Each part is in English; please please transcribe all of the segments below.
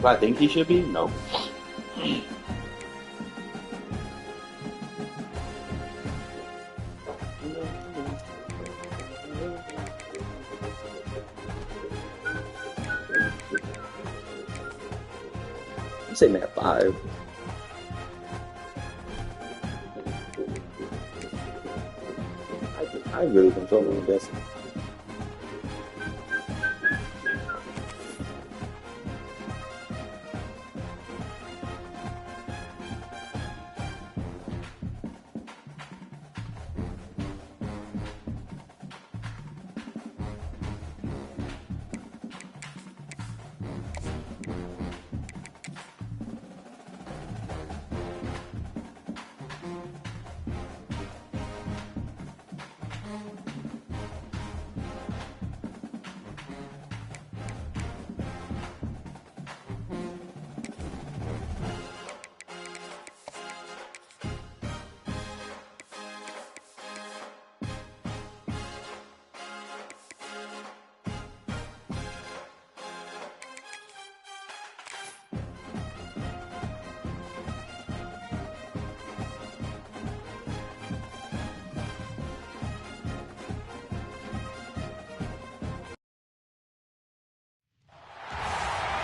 Do I think he should be? No. I'm sitting at 5. I really control my destiny.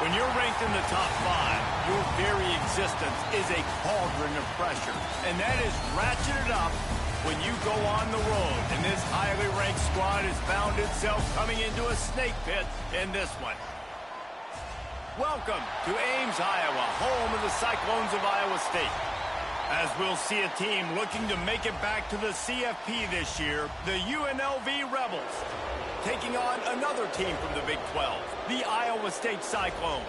When you're ranked in the top 5, your very existence is a cauldron of pressure. And that is ratcheted up when you go on the road. And this highly ranked squad has found itself coming into a snake pit in this one. Welcome to Ames, Iowa, home of the Cyclones of Iowa State. As we'll see a team looking to make it back to the CFP this year, the UNLV Rebels, taking on another team from the Big 12, the Iowa State Cyclones.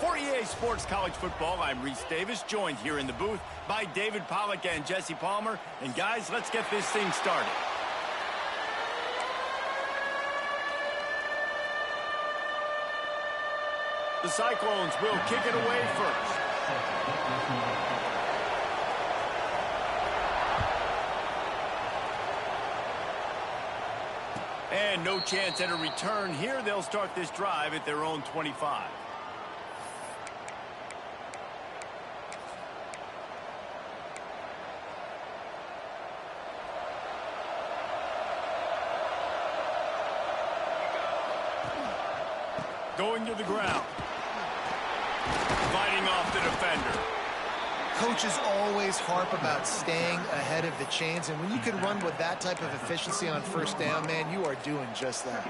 For EA Sports College Football, I'm Reese Davis, joined here in the booth by David Pollack and Jesse Palmer. And guys, let's get this thing started. The Cyclones will kick it away first. And no chance at a return here. They'll start this drive at their own 25. Going to the ground. Fighting off the defender. Coaches always harp about staying ahead of the chains, and when you can run with that type of efficiency on first down, man, you are doing just that.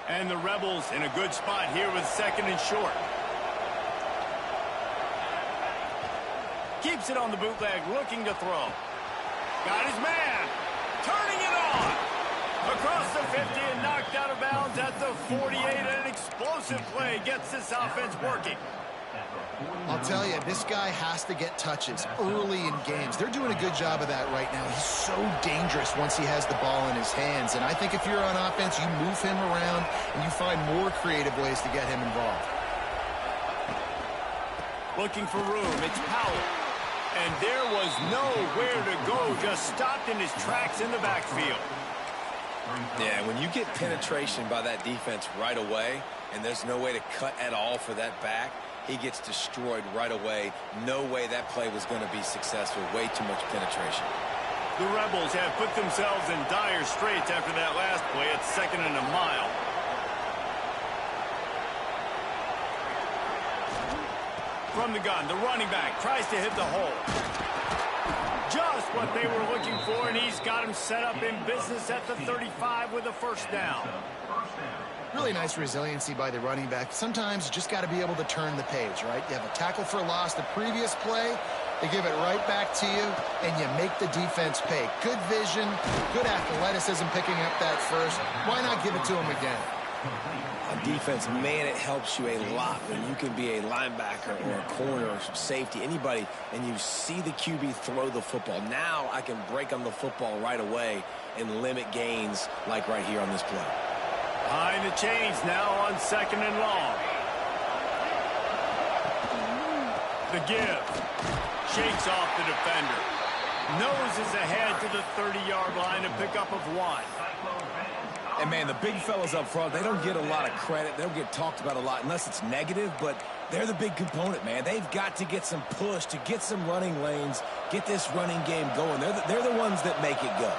And the Rebels in a good spot here with second and short. Keeps it on the bootleg, looking to throw. Got his man. Turning it on. Across the 50 and knocked out of bounds at the 48. An explosive play gets this offense working. I'll tell you, this guy has to get touches early in games. They're doing a good job of that right now. He's so dangerous once he has the ball in his hands. And I think if you're on offense, you move him around and you find more creative ways to get him involved. Looking for room. It's Powell. And there was nowhere to go. Just stopped in his tracks in the backfield. Yeah, when you get penetration by that defense right away, and there's no way to cut at all for that back, he gets destroyed right away. No way that play was going to be successful. Way too much penetration. The Rebels have put themselves in dire straits after that last play at 2nd and a mile. From the gun, the running back tries to hit the hole. Just what they were looking for, and he's got him set up in business at the 35 with a first down. Really nice resiliency by the running back. Sometimes you just got to be able to turn the page, right? You have a tackle for loss the previous play, they give it right back to you, and you make the defense pay. Good vision, good athleticism picking up that first. Why not give it to him again? On defense, man, it helps you a lot when you can be a linebacker or a corner or safety, anybody, and you see the QB throw the football. Now I can break on the football right away and limit gains like right here on this play. Behind the chains now on 2nd and long. The give. Shakes off the defender. Noses ahead to the 30-yard line, a pickup of 1. And, man, the big fellas up front, they don't get a lot of credit. They don't get talked about a lot unless it's negative, but they're the big component, man. They've got to get some push, to get some running lanes, get this running game going. They're the ones that make it go.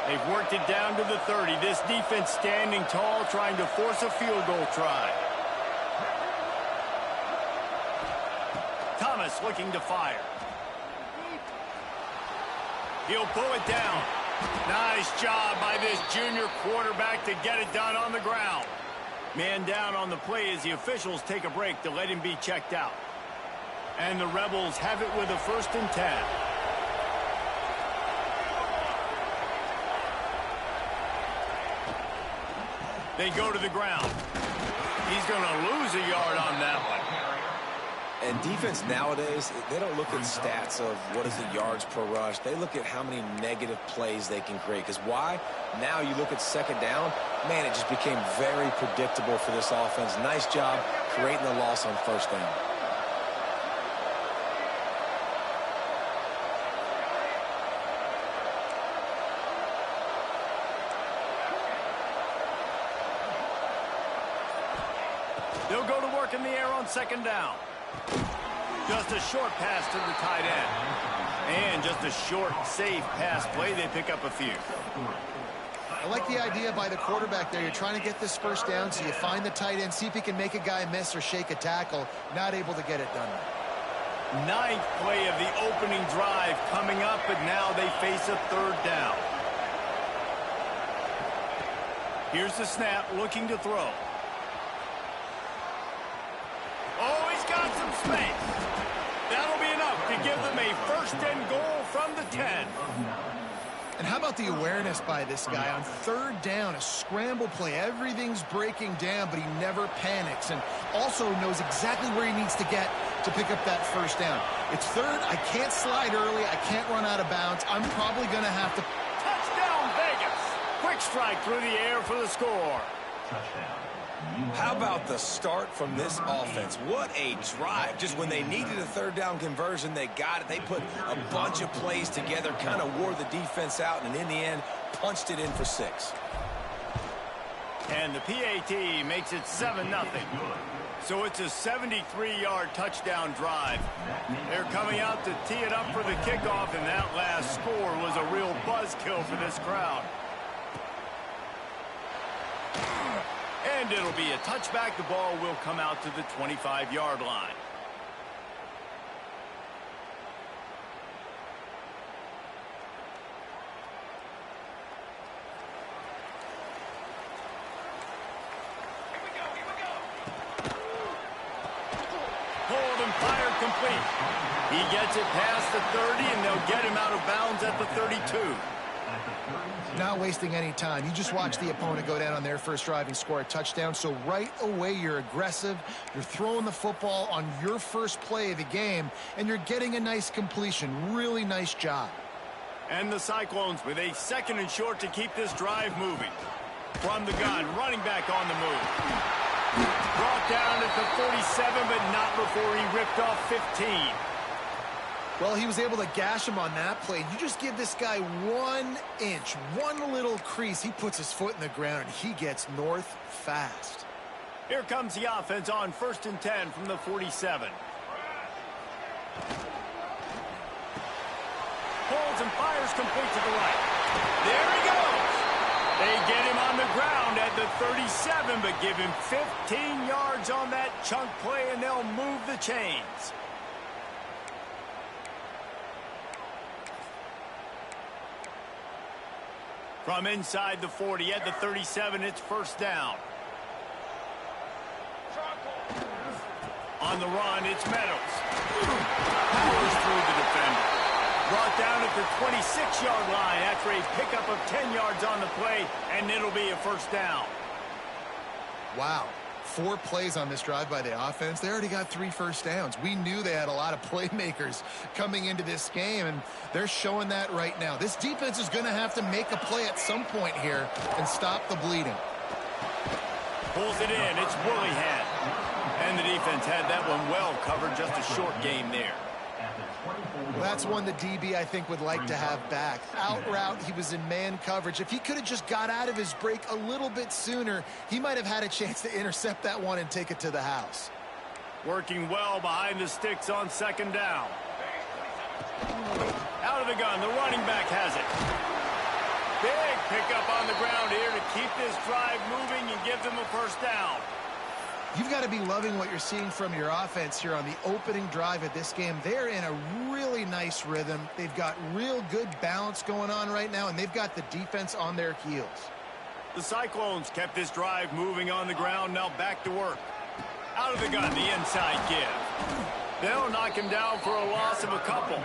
They've worked it down to the 30. This defense standing tall, trying to force a field goal try. Thomas looking to fire. He'll pull it down. Nice job by this junior quarterback to get it done on the ground. Man down on the play as the officials take a break to let him be checked out. And the Rebels have it with a 1st and 10. They go to the ground. He's going to lose a yard on that one. And defense nowadays, they don't look at stats of what is the yards per rush. They look at how many negative plays they can create. Because why? Now you look at 2nd down, man, it just became very predictable for this offense. Nice job creating the loss on 1st down. They'll go to work in the air on 2nd down. Just a short pass to the tight end. And just a short, safe pass play. They pick up a few. I like the idea by the quarterback there. You're trying to get this 1st down, so you find the tight end, see if he can make a guy miss or shake a tackle. Not able to get it done. 9th play of the opening drive coming up, but now they face a 3rd down. Here's the snap, looking to throw. Oh, he's got some space. That'll be enough to give them a 1st and goal from the 10. And how about the awareness by this guy on 3rd down, a scramble play. Everything's breaking down, but he never panics and also knows exactly where he needs to get to pick up that 1st down. It's 3rd. I can't slide early. I can't run out of bounds. I'm probably going to have to... Touchdown, Vegas. Quick strike through the air for the score. How about the start from this offense? What a drive. Just when they needed a 3rd down conversion, they got it. They put a bunch of plays together, kind of wore the defense out, and in the end, punched it in for 6. And the PAT makes it 7-0. So it's a 73-yard touchdown drive. They're coming out to tee it up for the kickoff, and that last score was a real buzzkill for this crowd. And it'll be a touchback. The ball will come out to the 25-yard line. Hold and fire complete. He gets it past the 30, and they'll get him out of bounds at the 32. Not wasting any time. You just watch the opponent go down on their first drive and score a touchdown. So right away, you're aggressive. You're throwing the football on your first play of the game, and you're getting a nice completion. Really nice job. And the Cyclones with a 2nd and short to keep this drive moving. From the gun, running back on the move. Brought down at the 47, but not before he ripped off 15. Well, he was able to gash him on that play. You just give this guy 1 inch, one little crease. He puts his foot in the ground, and he gets north fast. Here comes the offense on 1st and 10 from the 47. Holds and fires complete to the right. There he goes. They get him on the ground at the 37, but give him 15 yards on that chunk play, and they'll move the chains. From inside the 40 at the 37, it's 1st down. On the run, it's Meadows. Powers through the defender. Brought down at the 26-yard line after a pickup of 10 yards on the play, and it'll be a 1st down. Wow. 4 plays on this drive by the offense. They already got 3 first downs. We knew they had a lot of playmakers coming into this game, and they're showing that right now. This defense is going to have to make a play at some point here and stop the bleeding. Pulls it in. It's Willihan. And the defense had that one well covered. Just a short game there. Well, that's one the DB, I think, would like to have back. Out route, he was in man coverage. If he could have just got out of his break a little bit sooner, he might have had a chance to intercept that one and take it to the house. Working well behind the sticks on second down. Out of the gun, the running back has it. Big pickup on the ground here to keep this drive moving and give them a first down. You've got to be loving what you're seeing from your offense here on the opening drive of this game. They're in a really nice rhythm. They've got real good balance going on right now, and they've got the defense on their heels. The Cyclones kept this drive moving on the ground, now back to work. Out of the gun, the inside give. They'll knock him down for a loss of a couple.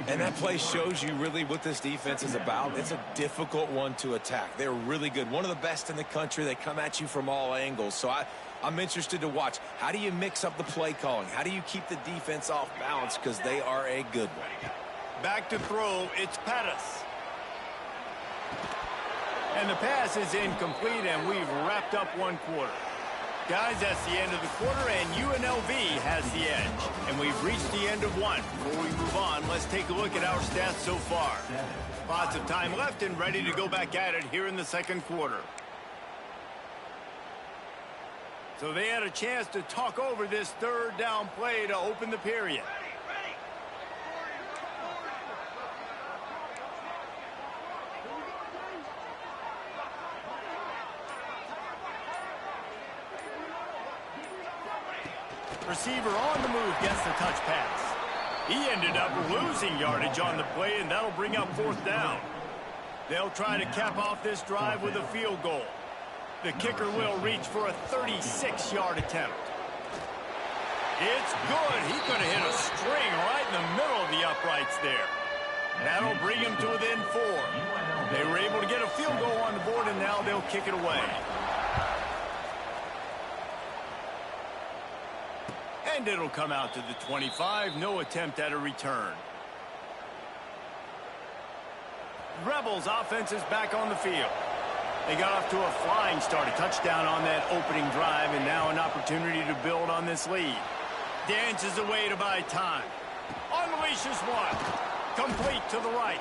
And that play shows you really what this defense is about. It's a difficult one to attack. They're really good. One of the best in the country. They come at you from all angles. So I'm interested to watch. How do you mix up the play calling? How do you keep the defense off balance? Because they are a good one. Back to throw, it's Pettis. And the pass is incomplete, and we've wrapped up one quarter. Guys, that's the end of the quarter, and UNLV has the edge. And we've reached the end of one. Before we move on, let's take a look at our stats so far. Lots of time left and ready to go back at it here in the second quarter. So they had a chance to talk over this third down play to open the period. Receiver on the move gets the touch pass. He ended up losing yardage on the play, and that'll bring up fourth down. They'll try to cap off this drive with a field goal. The kicker will reach for a 36-yard attempt. It's good. He could have hit a string right in the middle of the uprights there. That'll bring him to within 4. They were able to get a field goal on the board, and now they'll kick it away. And it'll come out to the 25. No attempt at a return. Rebels offense is back on the field. They got off to a flying start, a touchdown on that opening drive, and now an opportunity to build on this lead. Dances away to buy time. Unleashes one. Complete to the right.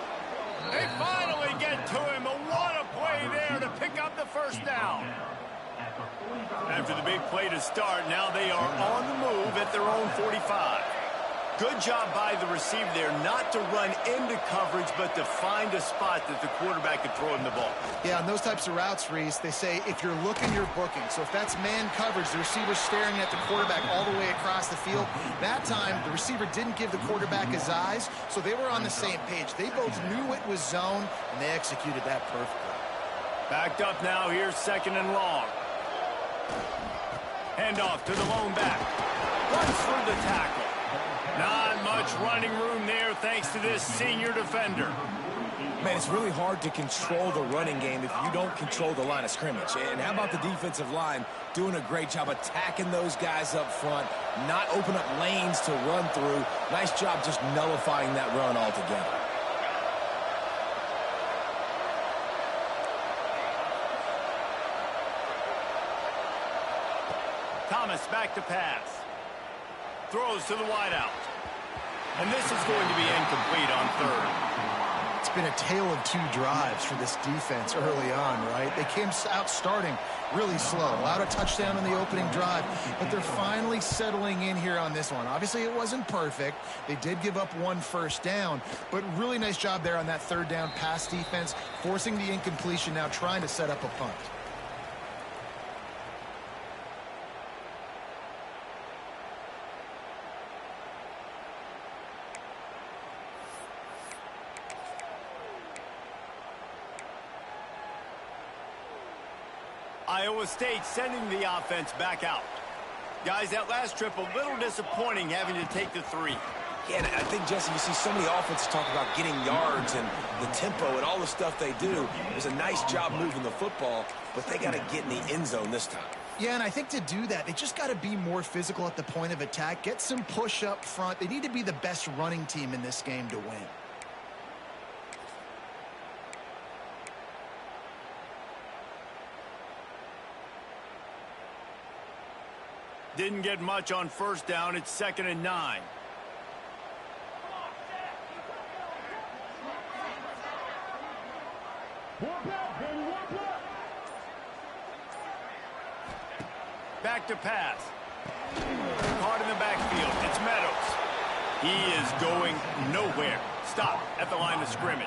They finally get to him. What a play there to pick up the first down. After the big play to start, now they are on the move at their own 45. Good job by the receiver there not to run into coverage, but to find a spot that the quarterback could throw him the ball. Yeah, on those types of routes, Reese, they say if you're looking, you're booking. So if that's man coverage, the receiver's staring at the quarterback all the way across the field. That time, the receiver didn't give the quarterback his eyes, so they were on the same page. They both knew it was zone, and they executed that perfectly. Backed up now, here's second and long. Handoff to the lone back. Runs through the tackle. Not much running room there thanks to this senior defender. Man, it's really hard to control the running game if you don't control the line of scrimmage. And how about the defensive line doing a great job attacking those guys up front, not open up lanes to run through. Nice job just nullifying that run altogether. Thomas back to pass. Throws to the wideout. And this is going to be incomplete on third. It's been a tale of two drives for this defense early on, right? They came out starting really slow. Allowed a touchdown on the opening drive, but they're finally settling in here on this one. Obviously, it wasn't perfect. They did give up one first down, but really nice job there on that third down pass defense, forcing the incompletion, now trying to set up a punt. Iowa State sending the offense back out. Guys, that last trip a little disappointing having to take the 3. Yeah, and I think, Jesse, you see so many offenses talk about getting yards and the tempo and all the stuff they do. It was a nice job moving the football, but they got to get in the end zone this time. Yeah, and I think to do that, they just got to be more physical at the point of attack, get some push up front. They need to be the best running team in this game to win. Didn't get much on first down. It's 2nd and 9. Back to pass. Caught in the backfield. It's Meadows. He is going nowhere. Stop at the line of scrimmage.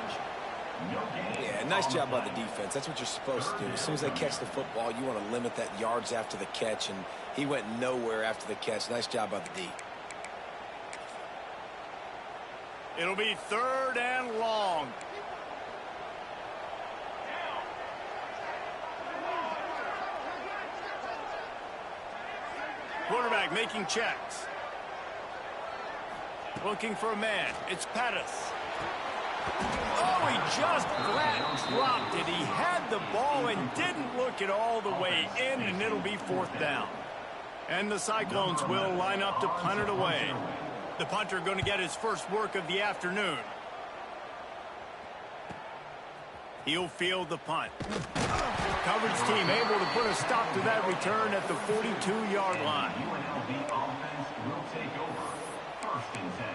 Yeah, nice job by the defense. That's what you're supposed to do. As soon as they catch the football, you want to limit that yards after the catch, and he went nowhere after the catch. Nice job by the D. It'll be 3rd and long. Quarterback making checks. Looking for a man. It's Pettis. Oh, he just flat dropped it. He had the ball and didn't look it all the way in, and it'll be 4th down. And the Cyclones will line up to punt it away. The punter going to get his first work of the afternoon. He'll field the punt. Coverage team able to put a stop to that return at the 42-yard line. UNLV offense will take over. 1st and 10.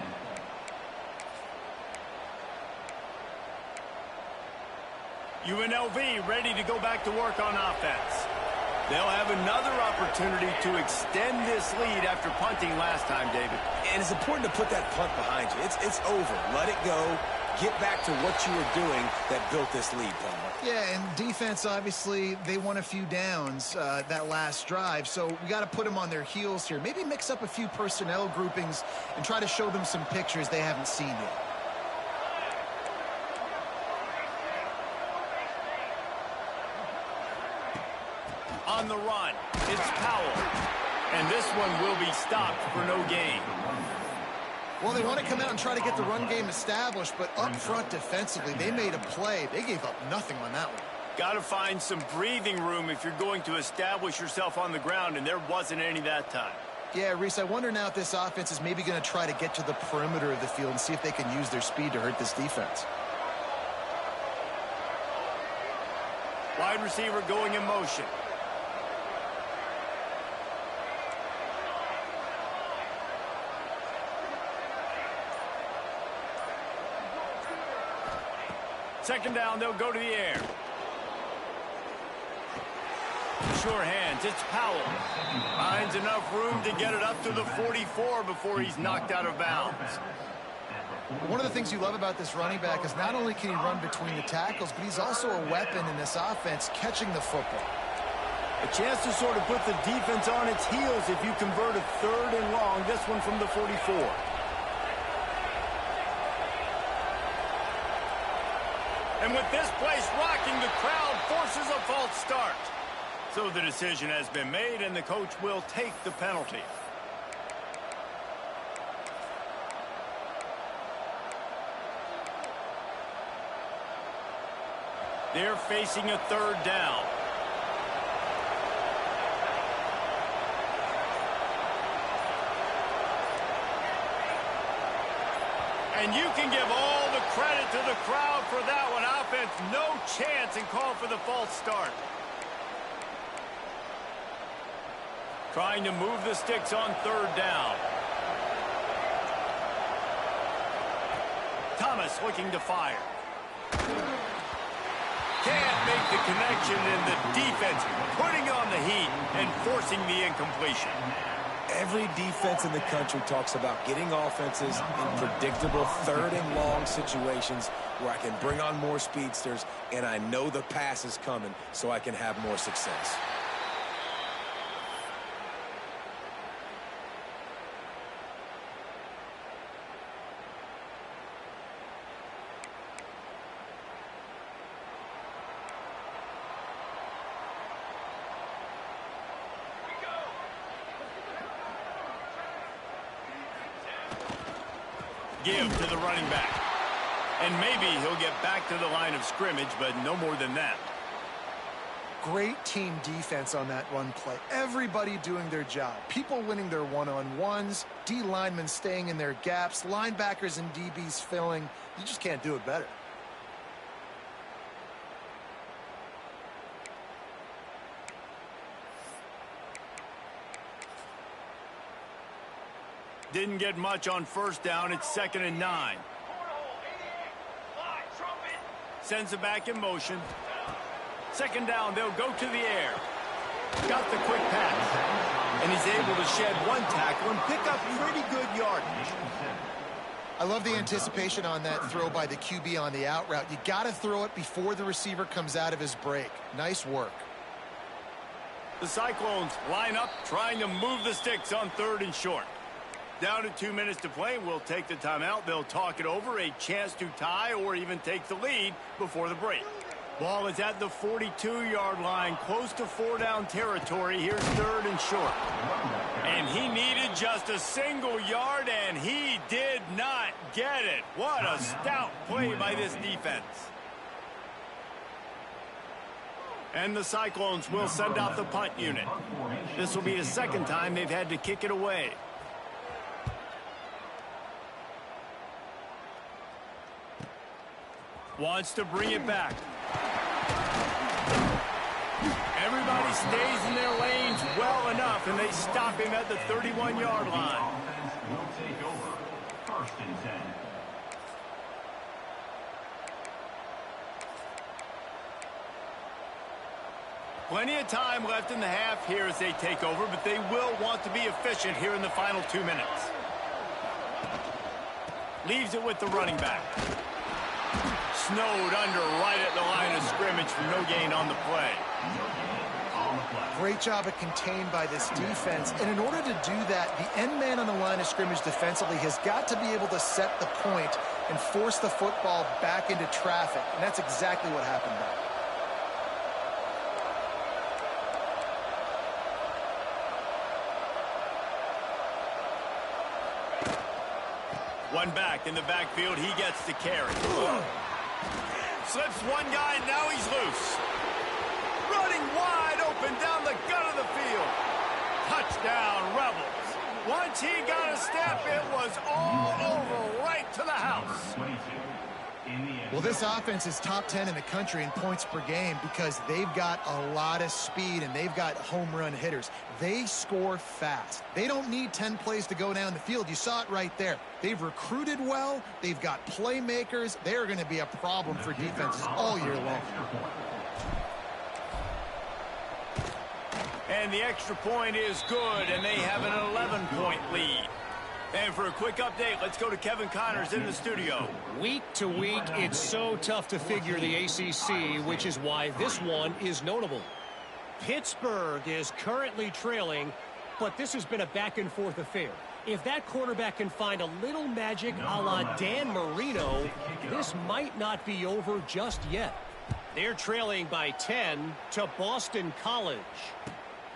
UNLV ready to go back to work on offense. They'll have another opportunity to extend this lead after punting last time, David. And it's important to put that punt behind you. It's over. Let it go. Get back to what you were doing that built this lead, Palmer. Yeah, and defense, obviously, they won a few downs that last drive, so we got to put them on their heels here. Maybe mix up a few personnel groupings and try to show them some pictures they haven't seen yet. On the run, it's Powell. And this one will be stopped for no gain. Well, they want to come out and try to get the run game established, but up front defensively, they made a play. They gave up nothing on that one. Got to find some breathing room if you're going to establish yourself on the ground, and there wasn't any that time. Yeah, Reese, I wonder now if this offense is maybe going to try to get to the perimeter of the field and see if they can use their speed to hurt this defense. Wide receiver going in motion. Second down, they'll go to the air. Sure hands, it's Powell. Finds enough room to get it up to the 44 before he's knocked out of bounds. One of the things you love about this running back is not only can he run between the tackles, but he's also a weapon in this offense catching the football. A chance to sort of put the defense on its heels if you convert a 3rd and long, this one from the 44. And with this place rocking, the crowd forces a false start. So the decision has been made, and the coach will take the penalty. They're facing a 3rd down. And you can give all the credit to the crowd for that one. Offense, no chance, and call for the false start. Trying to move the sticks on 3rd down. Thomas looking to fire. Can't make the connection, and the defense putting on the heat and forcing the incompletion. Every defense in the country talks about getting offenses in predictable 3rd and long situations where I can bring on more speedsters and I know the pass is coming so I can have more success. Give to the running back. And maybe he'll get back to the line of scrimmage, but no more than that. Great team defense on that run play. Everybody doing their job. People winning their one-on-ones, D linemen staying in their gaps, linebackers and DBs filling. You just can't do it better. Didn't get much on 1st down. It's 2nd and 9. Sends it back in motion. Second down, they'll go to the air. Got the quick pass. And he's able to shed one tackle and pick up pretty good yardage. I love the anticipation on that throw by the QB on the out route. You got to throw it before the receiver comes out of his break. Nice work. The Cyclones line up, trying to move the sticks on 3rd and short. Down to 2 minutes to play. We'll take the timeout. They'll talk it over, a chance to tie or even take the lead before the break. Ball is at the 42-yard line, close to 4-down territory. Here's 3rd and short. And he needed just a single yard, and he did not get it. What a stout play by this defense. And the Cyclones will send out the punt unit. This will be the second time they've had to kick it away. Wants to bring it back. Everybody stays in their lanes well enough, and they stop him at the 31-yard line. Will take over. 1st and 10. Plenty of time left in the half here as they take over, but they will want to be efficient here in the final 2 minutes. Leaves it with the running back. Snowed under right at the line of scrimmage for no gain on the play. Great job of contained by this defense. And in order to do that, the end man on the line of scrimmage defensively has got to be able to set the point and force the football back into traffic. And that's exactly what happened there. One back in the backfield. He gets the carry. Slips one guy, and now he's loose. Running wide open down the gut of the field. Touchdown, Rebels. Once he got a step, it was all over right to the house. Well, this offense is top 10 in the country in points per game because they've got a lot of speed and they've got home run hitters. They score fast. They don't need 10 plays to go down the field. You saw it right there. They've recruited well. They've got playmakers. They're going to be a problem for defenses all year long. And the extra point is good, and they have an 11-point lead. And for a quick update, let's go to Kevin Connors in the studio. Week to week, it's so tough to figure the ACC, which is why this one is notable. Pittsburgh is currently trailing, but this has been a back-and-forth affair. If that quarterback can find a little magic a la Dan Marino, this might not be over just yet. They're trailing by 10 to Boston College.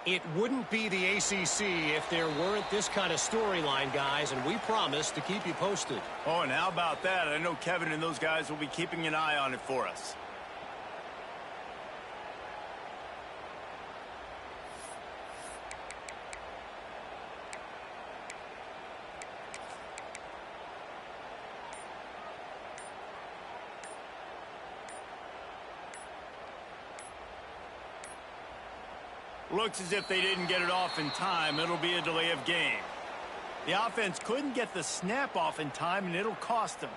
It wouldn't be the ACC if there weren't this kind of storyline, guys, and we promise to keep you posted. Oh, and how about that? I know Kevin and those guys will be keeping an eye on it for us. Looks as if they didn't get it off in time. It'll be a delay of game. The offense couldn't get the snap off in time, and it'll cost them.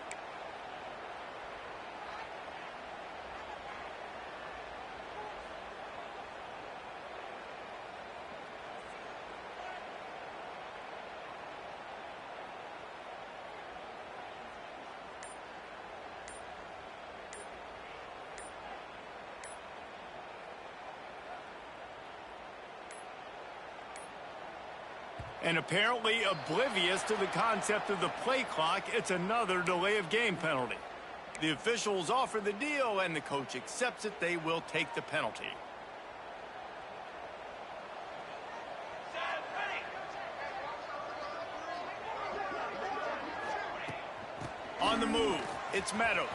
And apparently oblivious to the concept of the play clock, it's another delay of game penalty. The officials offer the deal, and the coach accepts it. They will take the penalty. On the move, it's Meadows.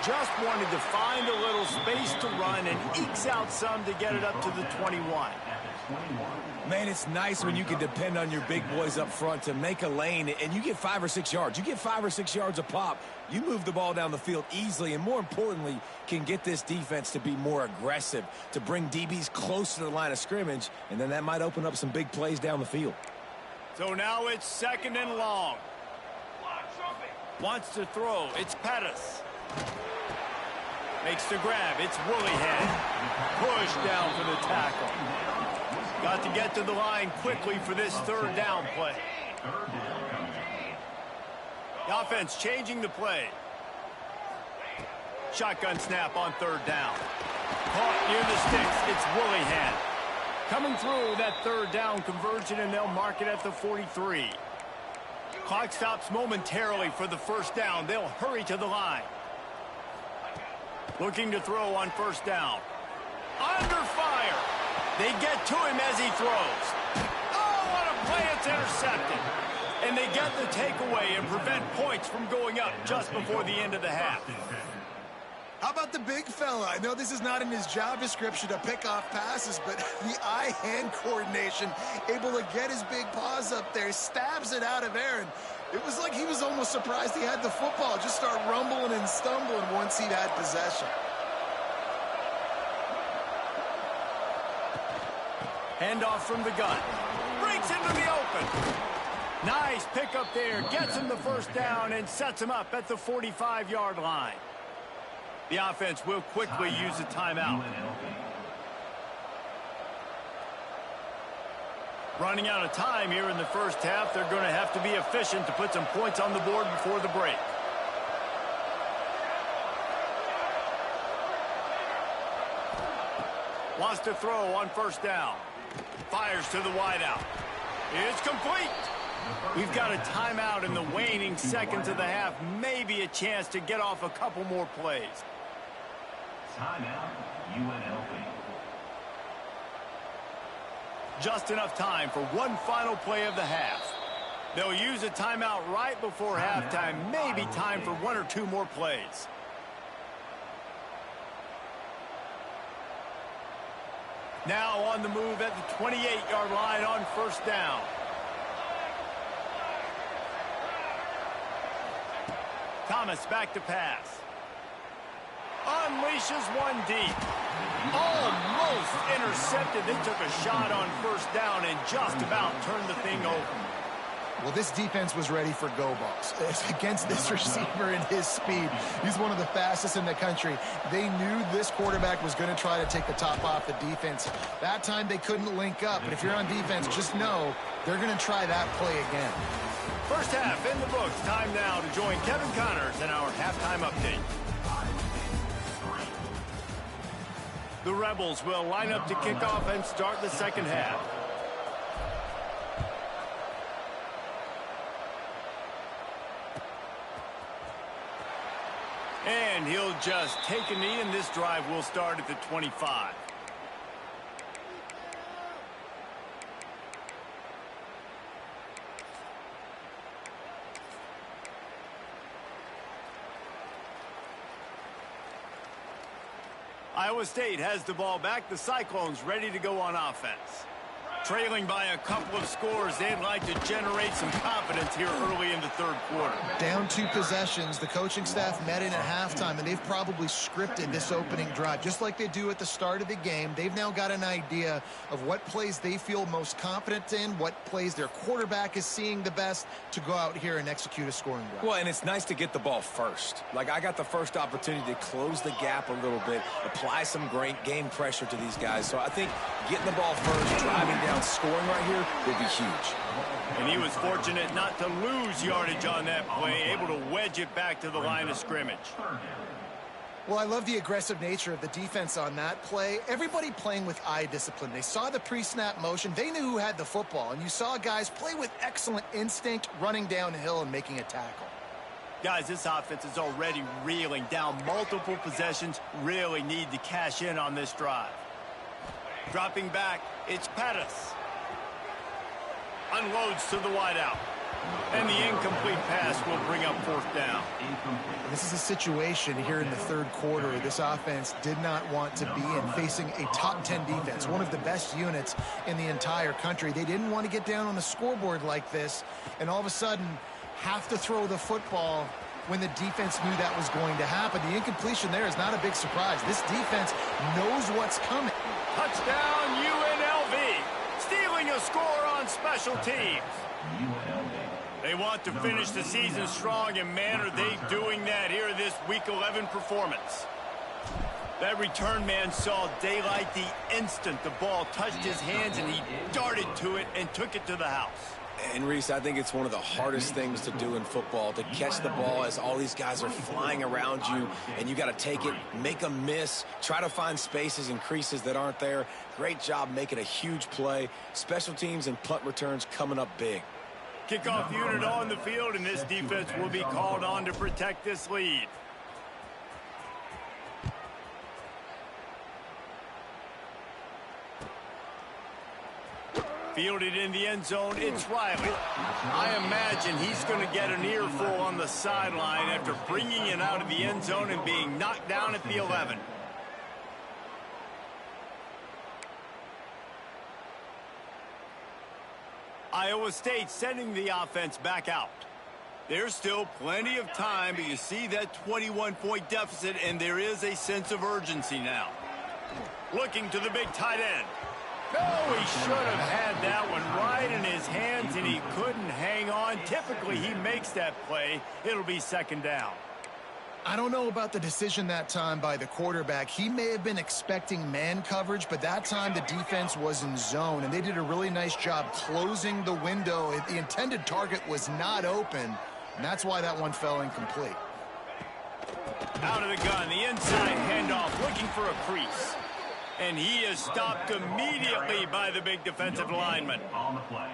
Just wanted to find a little space to run and ekes out some to get it up to the 21. Man, it's nice when you can depend on your big boys up front to make a lane, and you get 5 or 6 yards. You get 5 or 6 yards a pop. You move the ball down the field easily, and more importantly, can get this defense to be more aggressive, to bring DBs close to the line of scrimmage, and then that might open up some big plays down the field. So now it's 2nd and long. Wants to throw. It's Pettis. Makes the grab. It's Woollyhead. Push down for the tackle. Got to get to the line quickly for this third down play. The offense changing the play. Shotgun snap on third down. Caught near the sticks. It's Woollyhead. Coming through that third down conversion, and they'll mark it at the 43. Clock stops momentarily for the first down. They'll hurry to the line. Looking to throw on first down. Under fire. They get to him as he throws. Oh, what a play. It's intercepted. And they get the takeaway and prevent points from going up just before the end of the half. How about the big fella? I know this is not in his job description to pick off passes, but the eye-hand coordination, able to get his big paws up there, stabs it out of Aaron. It was like he was almost surprised he had the football, just start rumbling and stumbling once he'd had possession. Handoff from the gun. Breaks into the open. Nice pickup there. Gets him the first down and sets him up at the 45-yard line. The offense will quickly use a timeout. Running out of time here in the first half. They're going to have to be efficient to put some points on the board before the break. Wants to throw on first down. Fires to the wideout. It's complete. We've got a timeout in the waning seconds of the half. Maybe a chance to get off a couple more plays. Timeout, UNLV. Just enough time for one final play of the half. They'll use a timeout right before halftime. Maybe time for one or two more plays. Now on the move at the 28-yard line on first down. Thomas back to pass. Unleashes one deep. Almost intercepted. They took a shot on first down and just about turned the thing over. Well, this defense was ready for go balls. Against this receiver and his speed, he's one of the fastest in the country. They knew this quarterback was going to try to take the top off the defense. That time they couldn't link up, but if you're on defense, just know they're going to try that play again. First half in the books. Time now to join Kevin Connors in our halftime update. The Rebels will line up to kick off and start the second half. And he'll just take a knee, and this drive will start at the 25. Iowa State has the ball back. The Cyclones ready to go on offense. Trailing by a couple of scores, they'd like to generate some confidence here early in the third quarter. Down 2 possessions, the coaching staff met in at halftime, and they've probably scripted this opening drive. Just like they do at the start of the game, they've now got an idea of what plays they feel most confident in, what plays their quarterback is seeing the best to go out here and execute a scoring drive. Well, and it's nice to get the ball first. Like, I got the first opportunity to close the gap a little bit, apply some great game pressure to these guys. So I think getting the ball first, driving down, scoring right here will be huge. And he was fortunate not to lose yardage on that play, able to wedge it back to the line of scrimmage. Well, I love the aggressive nature of the defense on that play. Everybody playing with eye discipline. They saw the pre-snap motion. They knew who had the football. And you saw guys play with excellent instinct, running downhill and making a tackle. Guys, this offense is already reeling down multiple possessions. Really need to cash in on this drive. Dropping back, it's Pettis. Unloads to the wideout. And the incomplete pass will bring up fourth down. This is a situation here in the third quarter this offense did not want to be in, facing a top 10 defense, one of the best units in the entire country. They didn't want to get down on the scoreboard like this and all of a sudden have to throw the football when the defense knew that was going to happen. The incompletion there is not a big surprise. This defense knows what's coming. Touchdown UNLV, stealing a score on special teams. They want to finish the season strong, and man, are they doing that here this Week 11 performance. That return man saw daylight the instant the ball touched his hands, and he darted to it and took it to the house. And Reese, I think it's one of the hardest things to do in football, to catch the ball as all these guys are flying around you, and you got to take it, make them miss, try to find spaces and creases that aren't there. Great job making a huge play. Special teams and punt returns coming up big. Kickoff unit on the field, and this defense will be called on to protect this lead. Fielded in the end zone, it's Riley. I imagine he's going to get an earful on the sideline after bringing it out of the end zone and being knocked down at the 11. Iowa State sending the offense back out. There's still plenty of time, but you see that 21-point deficit, and there is a sense of urgency now. Looking to the big tight end. No, he should have had that one right in his hands, and he couldn't hang on. Typically, he makes that play. It'll be second down. I don't know about the decision that time by the quarterback. He may have been expecting man coverage, but that time the defense was in zone, and they did a really nice job closing the window. The intended target was not open, and that's why that one fell incomplete. Out of the gun, the inside handoff, looking for a crease. And he is stopped immediately by the big defensive lineman. On the play.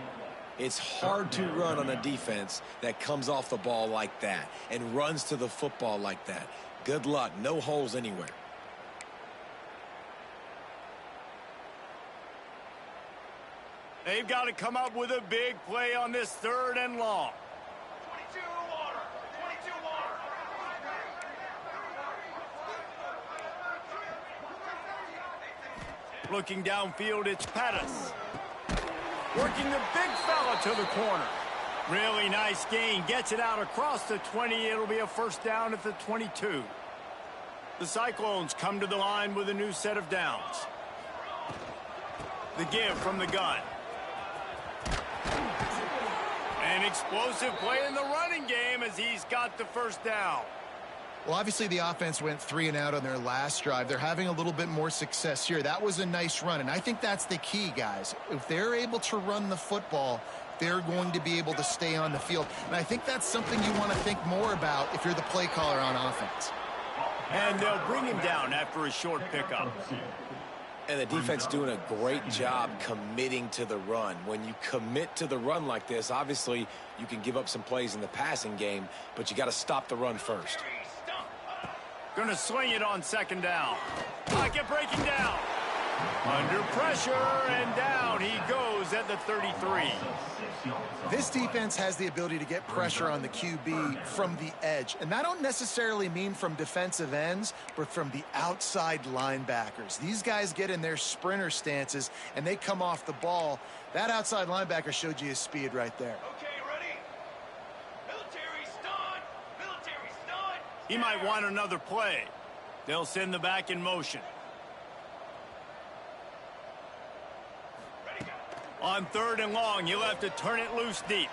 It's hard to run on a defense that comes off the ball like that and runs to the football like that. Good luck. No holes anywhere. They've got to come up with a big play on this third and long. 22 water. 22 water. Looking downfield, it's Pettis. Working the big fella to the corner. Really nice gain. Gets it out across the 20. It'll be a first down at the 22. The Cyclones come to the line with a new set of downs. The give from the gun. An explosive play in the running game as he's got the first down. Well, obviously the offense went 3 and out on their last drive. They're having a little bit more success here. That was a nice run, and I think that's the key, guys. If they're able to run the football, they're going to be able to stay on the field. And I think that's something you want to think more about if you're the play caller on offense. And they'll bring him down after a short pickup. And the defense doing a great job committing to the run. When you commit to the run like this, obviously you can give up some plays in the passing game, but you got to stop the run first. Going to swing it on second down. Pocket breaking down. Under pressure, and down he goes at the 33. This defense has the ability to get pressure on the QB from the edge. And that don't necessarily mean from defensive ends, but from the outside linebackers. These guys get in their sprinter stances, and they come off the ball. That outside linebacker showed you his speed right there. Okay, ready? Military stun! Military stun! He might want another play. They'll send the back in motion. On third and long, you'll have to turn it loose deep.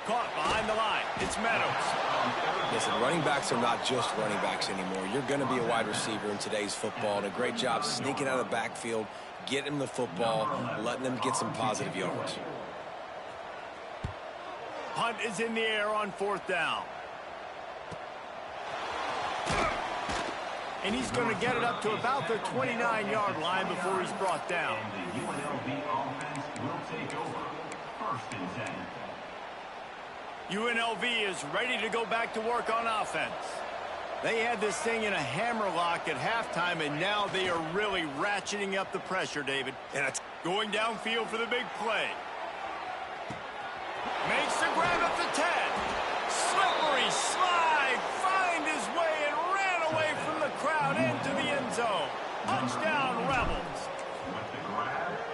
Caught behind the line. It's Meadows. Listen, running backs are not just running backs anymore. You're going to be a wide receiver in today's football. And a great job sneaking out of the backfield, getting them the football, letting them get some positive yards. Hunt is in the air on fourth down. And he's going to get it up to about the 29-yard line before he's brought down. And the UNLV offense will take over. First and 10. UNLV is ready to go back to work on offense. They had this thing in a hammerlock at halftime, and now they are really ratcheting up the pressure, David. And it's going downfield for the big play. Makes the grab at the 10. Slippery slide. Find his way and ran away from the crowd into the end zone. Touchdown, Rebels.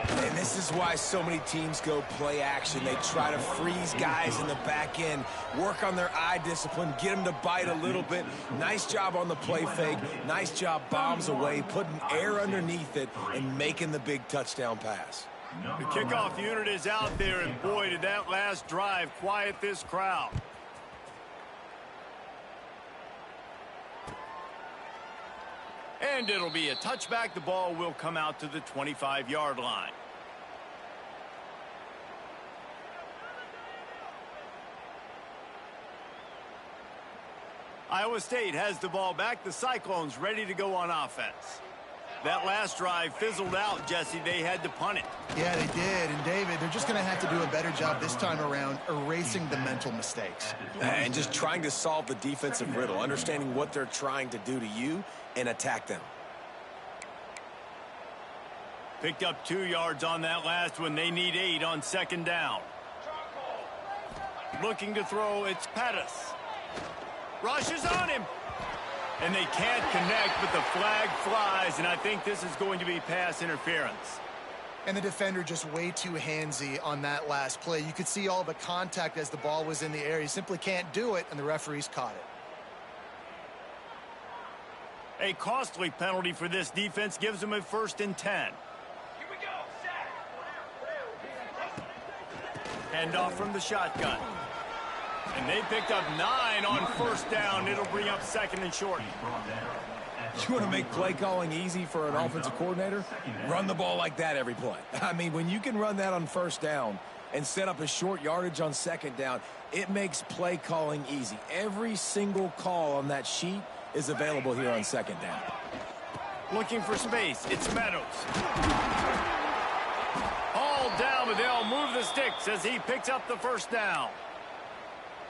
And this is why so many teams go play action. They try to freeze guys in the back end, work on their eye discipline, get them to bite a little bit. Nice job on the play fake. Nice job bombs away, putting air underneath it, and making the big touchdown pass. The kickoff unit is out there, and boy, did that last drive quiet this crowd. And it'll be a touchback. The ball will come out to the 25-yard line. Iowa State has the ball back. The Cyclones ready to go on offense. That last drive fizzled out, Jesse. They had to punt it. Yeah, they did. And, David, they're just going to have to do a better job this time around erasing the mental mistakes. And just trying to solve the defensive riddle, understanding what they're trying to do to you and attack them. Picked up 2 yards on that last one. They need 8 on second down. Looking to throw, it's Pettis. Rushes on him. And they can't connect, but the flag flies, and I think this is going to be pass interference. And the defender just way too handsy on that last play. You could see all the contact as the ball was in the air. He simply can't do it, and the referees caught it. A costly penalty for this defense gives them a 1st and 10. Hand off from the shotgun. And they picked up 9 on 1st down. It'll bring up 2nd and short. You want to make play calling easy for an offensive coordinator? Run the ball like that every play. I mean, when you can run that on 1st down and set up a short yardage on 2nd down, it makes play calling easy. Every single call on that sheet is available here on 2nd down. Looking for space. It's Meadows. All down, but they'll move the sticks as he picks up the 1st down.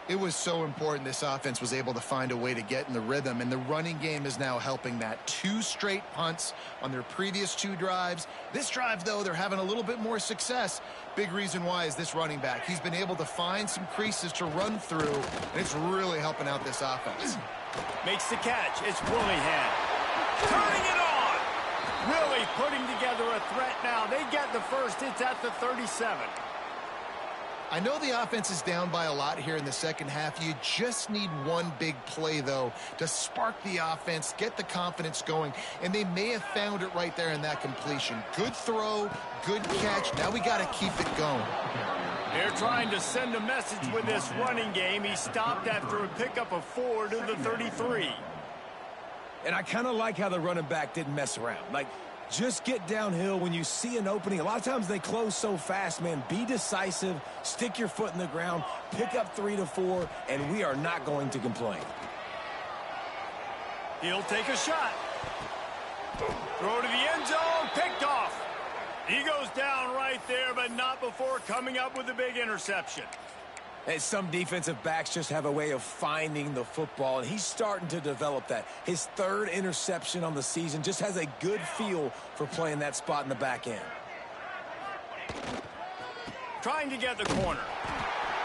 It was so important this offense was able to find a way to get in the rhythm, and the running game is now helping that. 2 straight punts on their previous 2 drives. This drive, though, they're having a little bit more success. Big reason why is this running back. He's been able to find some creases to run through, and it's really helping out this offense. Makes the catch. It's Willingham. Turning it on. Really putting together a threat now. They get the 1st. It's at the 37. I know the offense is down by a lot here in the second half. You just need one big play, though, to spark the offense, get the confidence going, and they may have found it right there in that completion. Good throw, good catch. Now we got to keep it going. They're trying to send a message with this running game. He stopped after a pickup of 4 to the 33. And I kind of like how the running back didn't mess around. Like, just get downhill when you see an opening. A lot of times they close so fast, man. Be decisive, stick your foot in the ground, pick up 3 to 4, and we are not going to complain. He'll take a shot. Throw to the end zone, picked off. He goes down right there, but not before coming up with a big interception. And some defensive backs just have a way of finding the football, and he's starting to develop that. His 3rd interception on the season, just has a good feel for playing that spot in the back end. Trying to get the corner.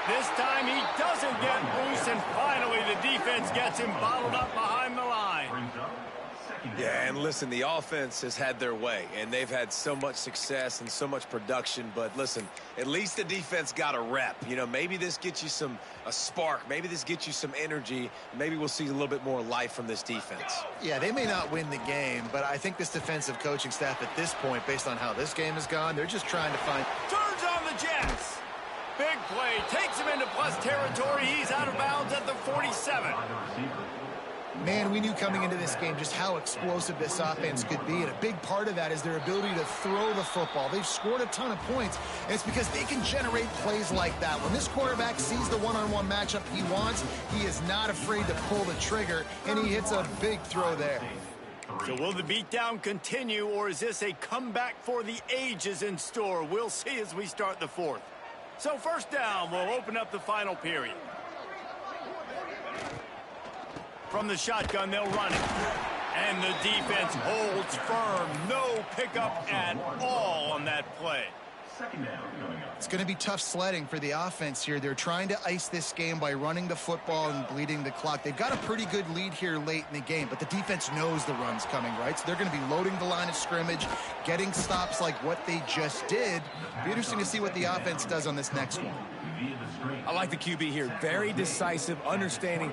This time he doesn't get loose, and finally the defense gets him bottled up behind the line. Yeah, and listen, the offense has had their way, and they've had so much success and so much production. But listen, at least the defense got a rep. You know, maybe this gets you a spark. Maybe this gets you some energy. Maybe we'll see a little bit more life from this defense. Yeah, they may not win the game, but I think this defensive coaching staff at this point, based on how this game has gone, they're just trying to find... Turns on the Jets. Big play. Takes him into plus territory. He's out of bounds at the 47. Man, we knew coming into this game just how explosive this offense could be, and a big part of that is their ability to throw the football. They've scored a ton of points, and it's because they can generate plays like that. When this quarterback sees the one-on-one matchup he wants, he is not afraid to pull the trigger, and he hits a big throw there. So will the beatdown continue, or is this a comeback for the ages in store? We'll see as we start the 4th. So 1st down will open up the final period. From the shotgun, they'll run it. And the defense holds firm. No pickup at all on that play. It's going to be tough sledding for the offense here. They're trying to ice this game by running the football and bleeding the clock. They've got a pretty good lead here late in the game, but the defense knows the run's coming, right? So they're going to be loading the line of scrimmage, getting stops like what they just did. It'll be interesting to see what the offense does on this next one. I like the QB here. Very decisive, understanding.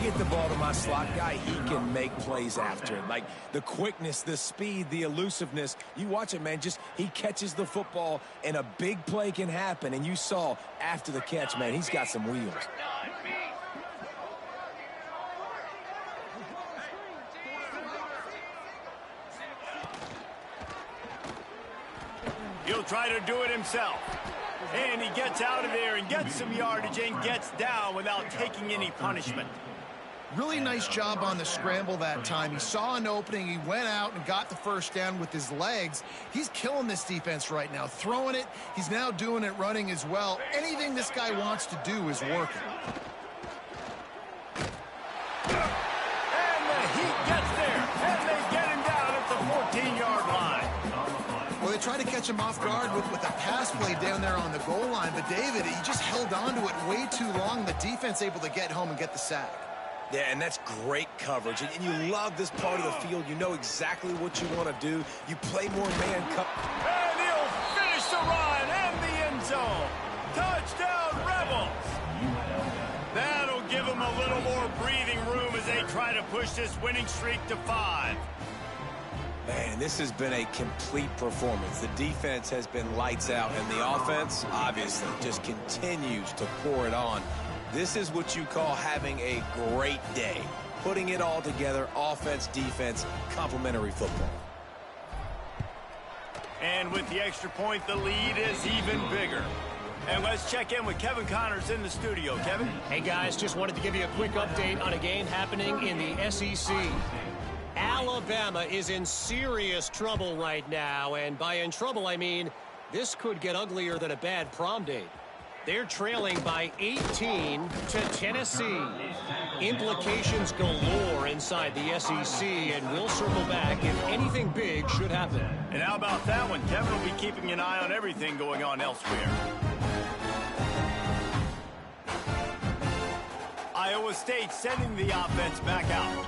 get the ball to my slot guy, he can make plays after it. Like the quickness, the speed, the elusiveness. You watch it, man, just he catches the football and a big play can happen. And you saw after the catch, man, he's got some wheels. He'll try to do it himself. And he gets out of there and gets some yardage and gets down without taking any punishment. Really nice job on the scramble that time. He saw an opening. He went out and got the first down with his legs. He's killing this defense right now. Throwing it. He's now doing it running as well. Anything this guy wants to do is working. And the Heat gets there. And they get him down at the 14-yard line. Well, they tried to catch him off guard with a pass play down there on the goal line. But David, he just held on to it way too long. The defense able to get home and get the sack. Yeah, and that's great coverage. And you love this part of the field. You know exactly what you want to do. You play more man coverage. And he'll finish the run and the end zone. Touchdown, Rebels. That'll give them a little more breathing room as they try to push this winning streak to 5. Man, this has been a complete performance. The defense has been lights out, and the offense, obviously, just continues to pour it on. This is what you call having a great day. Putting it all together, offense, defense, complementary football. And with the extra point, the lead is even bigger. And let's check in with Kevin Connors in the studio. Kevin? Hey, guys, just wanted to give you a quick update on a game happening in the SEC. Alabama is in serious trouble right now, and by in trouble, I mean this could get uglier than a bad prom date. They're trailing by 18 to Tennessee. Implications galore inside the SEC, and we'll circle back if anything big should happen. And how about that one? Kevin will be keeping an eye on everything going on elsewhere. Iowa State sending the offense back out.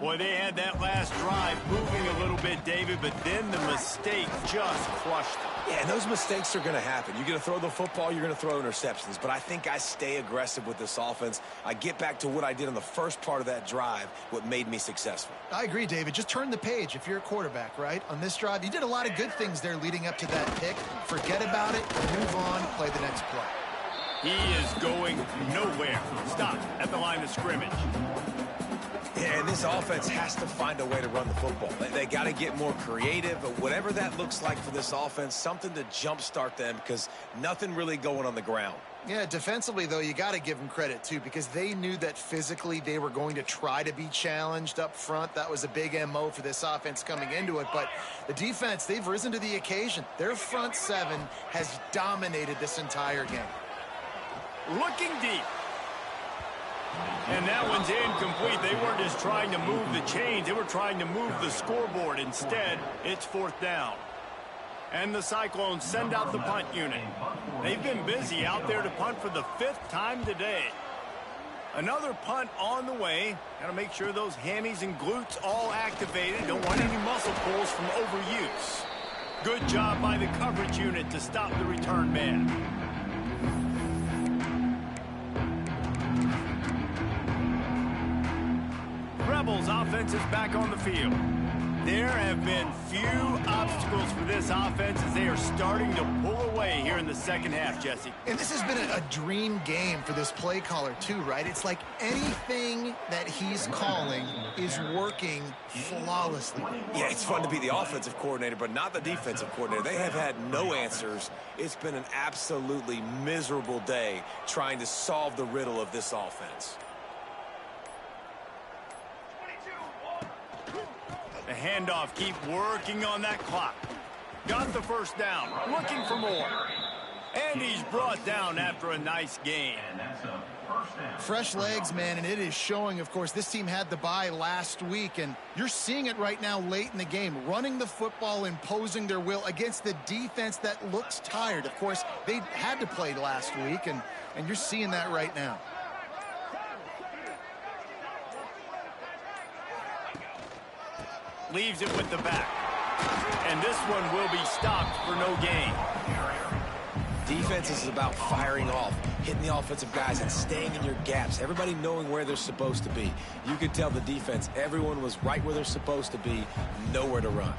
Boy, they had that last drive moving a little bit, David, but then the mistake just crushed them. Yeah, and those mistakes are going to happen. You're going to throw the football, you're going to throw interceptions. But I think I stay aggressive with this offense. I get back to what I did in the first part of that drive, what made me successful. I agree, David. Just turn the page if you're a quarterback, right? On this drive, you did a lot of good things there leading up to that pick. Forget about it, move on, play the next play. He is going nowhere. Stop at the line of scrimmage. Yeah, and this offense has to find a way to run the football. They got to get more creative, but whatever that looks like for this offense, something to jumpstart them because nothing really going on the ground. Yeah, defensively, though, you got to give them credit, too, because they knew that physically they were going to try to be challenged up front. That was a big MO for this offense coming into it. But the defense, they've risen to the occasion. Their front seven has dominated this entire game. Looking deep. And that one's incomplete. They weren't just trying to move the chains. They were trying to move the scoreboard. Instead, it's 4th down. And the Cyclones send out the punt unit. They've been busy out there to punt for the 5th time today. Another punt on the way. Got to make sure those hammies and glutes all activated. Don't want any muscle pulls from overuse. Good job by the coverage unit to stop the return man. Rebels offense is back on the field. There have been few obstacles for this offense as they are starting to pull away here in the second half, Jesse. And this has been a dream game for this play caller, too, right? It's like anything that he's calling is working flawlessly. Yeah, it's fun to be the offensive coordinator, but not the defensive coordinator. They have had no answers. It's been an absolutely miserable day trying to solve the riddle of this offense. The handoff, keep working on that clock. Got the first down, looking for more. And he's brought down after a nice gain. Fresh legs, man, and it is showing, of course. This team had the bye last week, and you're seeing it right now late in the game. Running the football, imposing their will against the defense that looks tired. Of course, they had to play last week, and you're seeing that right now. Leaves it with the back. And this one will be stopped for no gain. Defense is about firing off. hitting the offensive guys and staying in your gaps, everybody knowing where they're supposed to be. You could tell the defense, everyone was right where they're supposed to be, nowhere to run.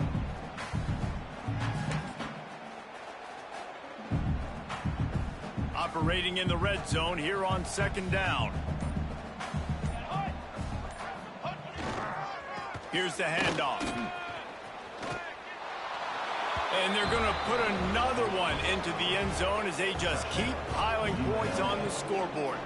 Operating in the red zone here on 2nd down. Here's the handoff. And they're going to put another one into the end zone as they just keep piling points on the scoreboard.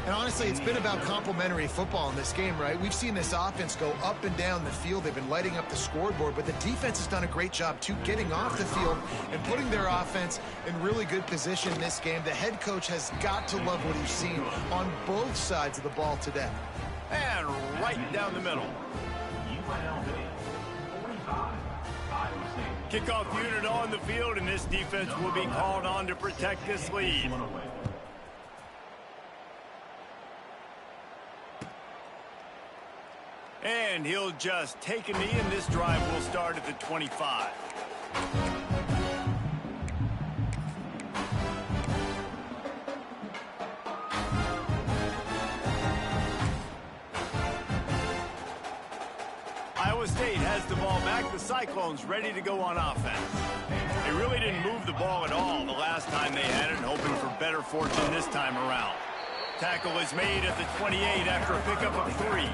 And honestly, it's been about complementary football in this game, right? We've seen this offense go up and down the field. They've been lighting up the scoreboard, but the defense has done a great job, too, getting off the field and putting their offense in really good position in this game. The head coach has got to love what he's seen on both sides of the ball today. And right down the middle. UNLV, 45, Iowa State. Kickoff unit on the field, and this defense will be called on to protect this lead. And he'll just take a knee, and this drive will start at the 25. Iowa State has the ball back. The Cyclones ready to go on offense. They really didn't move the ball at all the last time they had it, hoping for better fortune this time around. Tackle is made at the 28 after a pickup of 3.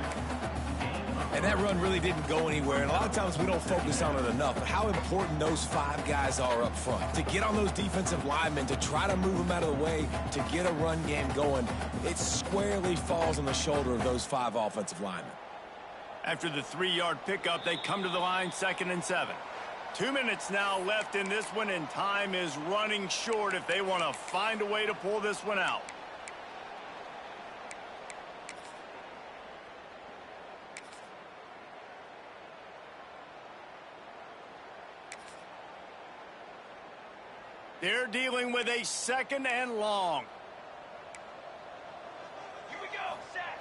And that run really didn't go anywhere, and a lot of times we don't focus on it enough, but how important those 5 guys are up front. To get on those defensive linemen, to try to move them out of the way, to get a run game going, it squarely falls on the shoulder of those 5 offensive linemen. After the 3-yard pickup, they come to the line, 2nd and 7. 2 minutes now left in this one, and time is running short if they want to find a way to pull this one out. They're dealing with a 2nd and long. Here we go, set.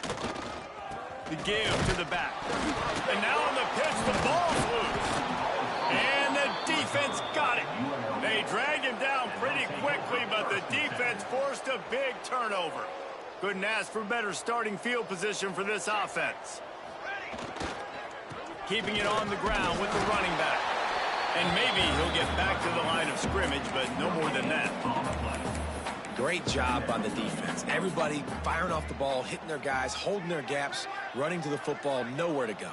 The give to the back. And now on the pitch, the ball's loose. And the defense got it. They dragged him down pretty quickly, but the defense forced a big turnover. Couldn't ask for better starting field position for this offense. Keeping it on the ground with the running back. And maybe he'll get back to the line of scrimmage, but no more than that. Great job by the defense. Everybody firing off the ball, hitting their guys, holding their gaps, running to the football, nowhere to go.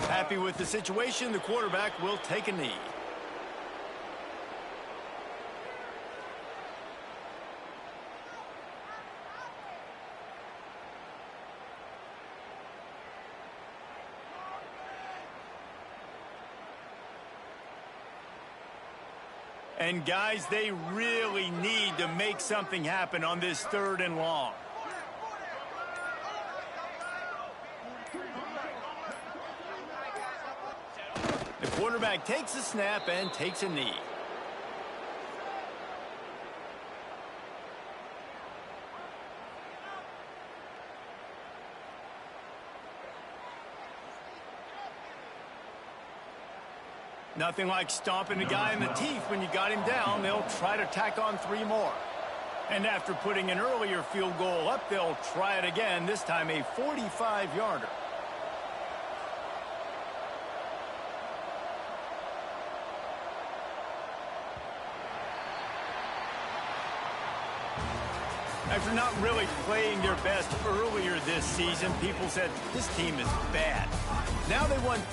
Happy with the situation, the quarterback will take a knee. And guys, they really need to make something happen on this 3rd and long. The quarterback takes a snap and takes a knee. Nothing like stomping a guy in the teeth when you got him down. They'll try to tack on 3 more. And after putting an earlier field goal up, they'll try it again, this time a 45-yarder. After not really playing their best earlier this season, people said this team is bad. Now they won 3.